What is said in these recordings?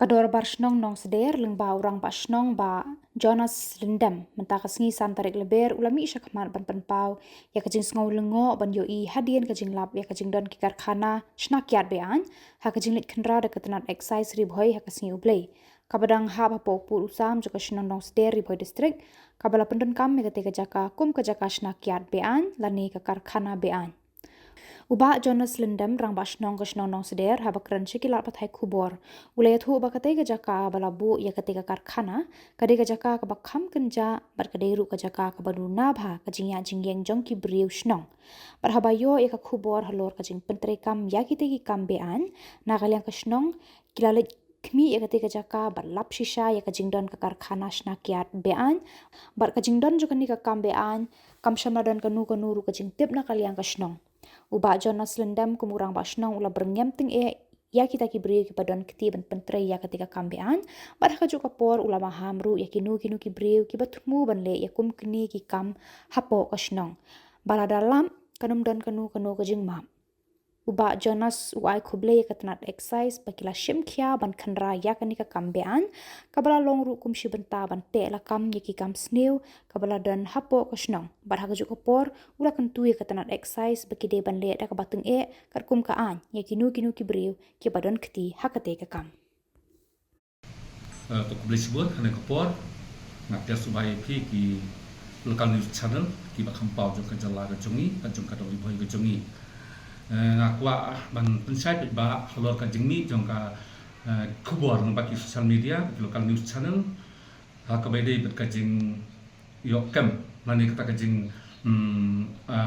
Kador bar shnong nong seder leng ba urang ba shnong ba Jonas Lindem menta kasngi santarik leber ulami isya kman ban penpau ya kajing sngaw lengo ban yo I hadien kajing lap ya kajing don kikar khana shnak yat bean ha kajing lit khandra de ketenat excise ribhoi ha kasngi ublei kabadang ha ba po pu usam jo kashnong nong seder ribhoi district kabala pendon kam me kate kajaka kum kajaka shnak yat bean lani kakar khana bean Uba Jonas Lindem rang ba shnong ka shnong nong seder ha bakran shikilat pathai khubor ulayat hu ba kate ka jaka balabu ya kate ka karkhana kade ka jaka ka bakham kenja bar kade ru ka jaka ka badu na bha ka jingya jingyeng jong ki briu shnong bar habayo ya ka khubor halor ka jing pentre kam ya kite ki kam bean na kalyang ka shnong kilalet kmi ya kate ka jaka bar lap shisha ya ka jingdon ka karkhana shna kiat bean bar ka jingdon jo kani ka kam bean kam shamladon kanu kanu ru ka jing tip na kalyang ka shnong Uba Jonas Lindem kumurang ba shnong ula berngem ting ya kita ki beri ki padon kiti ban pentre ya ketika kambean bar ka juga por ula maham ru ya kinu ki beri ki batmu ban le ya kum kini ki kam hapo ka shnong bala dalam kanum don kanu ka jing mam Uba Jonas uai kuble ya ketenat excise bakila shim kia ban khandra ya kani ka kambean kabala long ru kum shibenta ban te la kam ya ki kam snew kabala don hapo ka shnong bar ha juga por ula kentu ya ketenat excise bakide ban le da ka bateng kar kum ka an ya kinu ki briu ki badon keti hakate ka kam to publish buat hanya kapor ngapia subai pi ki local news channel ki bakam pau jong ka jala ka jongi ka jong ka doli boy ka jongi ngakwa ban pensai ba halor ka jingmi jong ka kubor baki social media ki local news channel ha ka bai dei bet ka jing yo kem mani kata ka jing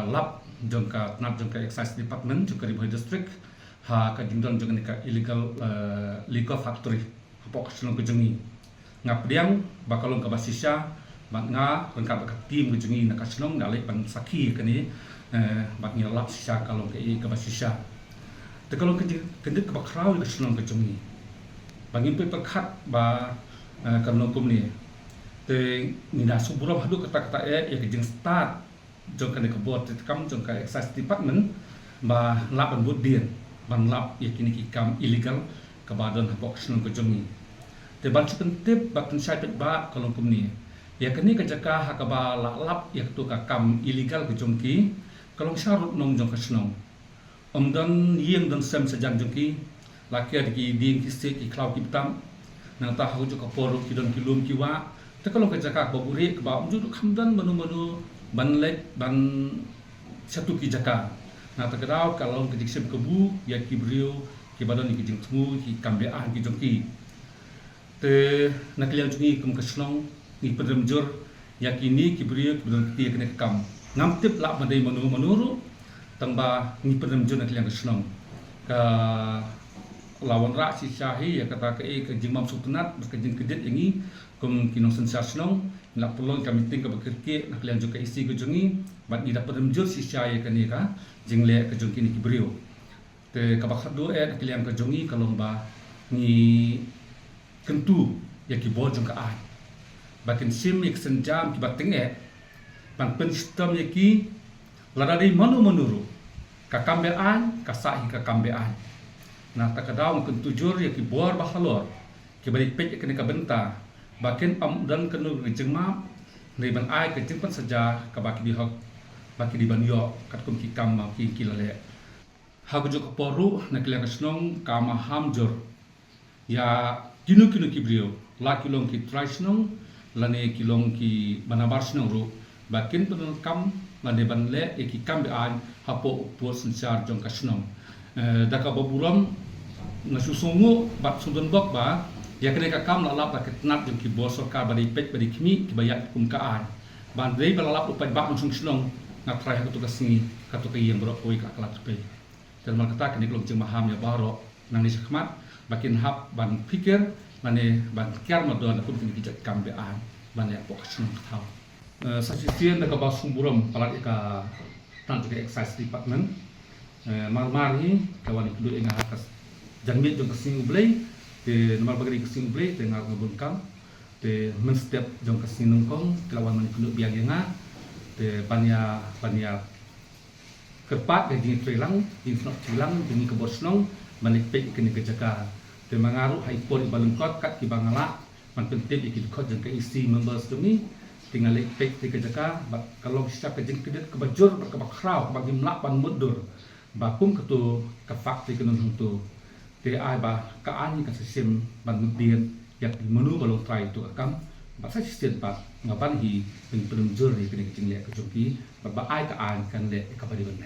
lap jong ka nap jong ka excise department jong ka Ribhoi district ha ka jing don jong ka illegal liquor factory pok selong kejengi ngap diang bakalong ka basisya bat nga lengkap ka tim kejengi nak selong dalek ban saki kani bat ngelap sisa kalong ka basisya te kalong kendit ka bakrau ka selong kejengi bangin pe perkhat ba kanong kum ni te nina subura hadu kata-kata ya kejeng start jong ka ka bot kam jong ka excise department ba lap ban budien ban lap ya kini ki kam illegal kabadon habok selong kejengi te ban sepentip bak pensai pet ba kalong kumni ya kini kajaka hakaba lap ya tu ka kam illegal ke jongki kalong syarut nong jong ka snong dan yeng dan sem sejang jongki lakia di ding ki se ki klau ki tam nang ta hu jo ka poru ki don ki lum ki wa te kalong kajaka baburi ka ba umju khamdan manu ban lek ban satu ki jaka na ta kadau kalong ki diksem kebu ya ki brio ki badon ki jing tmu ki kambe ah ki jongki te nakliang jungi kum keslong ni pedremjur yakini kibriyo kibron kiti kene kam ngamtip la bandai manuru tamba ni pedremjur nakliang keslong ka lawan ra si syahi ya kata ke jingmam sultanat berkejing kedit ini kum kinong sensasnong nak pelong kami ting ka bekirki nakliang juga isi kejungi bat ni dapat pedremjur si syahi kene ka jingle kejung kini kibriyo te kabakhat do nakliang kejungi kalomba ni kentu ya ki bojong ka ai bakin sim ik senjam ki bateng ban pen sistem ya ki ladari manuru ka kambean ka sahi ka kambean na takadaw kentu jur ya ki bor bahalor ki balik pet ya ka benta bakin am dan kenu jengma ni ban ai ke jengpan saja ka baki di hok baki di banyo kat kum ki kam ki kilale ha ko jok poru na kilang snong ka maham jur ya kinu ki brio la kilong ki trisnong lane kilong ki banabar snong ru bakin penul kam lane banle ki kam be an hapo po sensar jong ka snong daka baburam na susungu bat sudon bok ba ya kene ka kam la lap la ketnap jong ki bosor ka badi pet badi kmi ki bayat kum ka an ban dei balalap upai bak sung snong na trai ka to ka singi ka to yang bro koi ka kala pe dan mal kata kene kilong jeng maham ya baro nang ni sakmat bakin hap ban pikir mane ban kiar madon pun kini kijak kambe an ban ya pok sun thau sasitien da ka basung buram palat ka tan ke excise department mar hi kawan kudu inga hakas jangmi jong kasing ublei te nomor bagri kasing ublei te ngar ngabun kam te men step jong kasing nungkong kawan man kudu biang nga te pania kerpat de jing trilang infnot trilang demi kebosnong manik pe kini kejaka te mangaru hai pon balengkot kat ki bangala man penting ikit khot jeng ke isi members tumi tinggal pek ti kejaka kalau bisa kejeng kedet kebajur berkebakrau bagi melak ban mudur bapum ketu kafak ti kenun tu te ai ba ka ani ka sistem ban mudien yak menu balong trai tu akam ba sa sistem ba ngaban hi penunjur ni kene kejeng le kejongki ba ai ka an kan le ka bari ban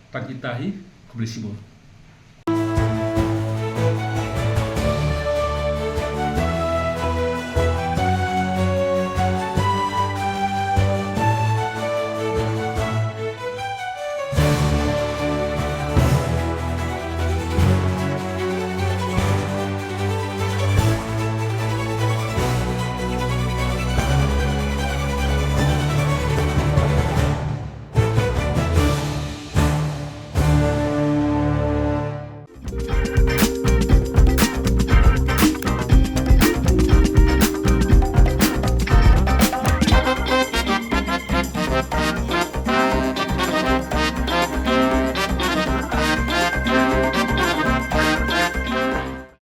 tak kita hi kubli sibur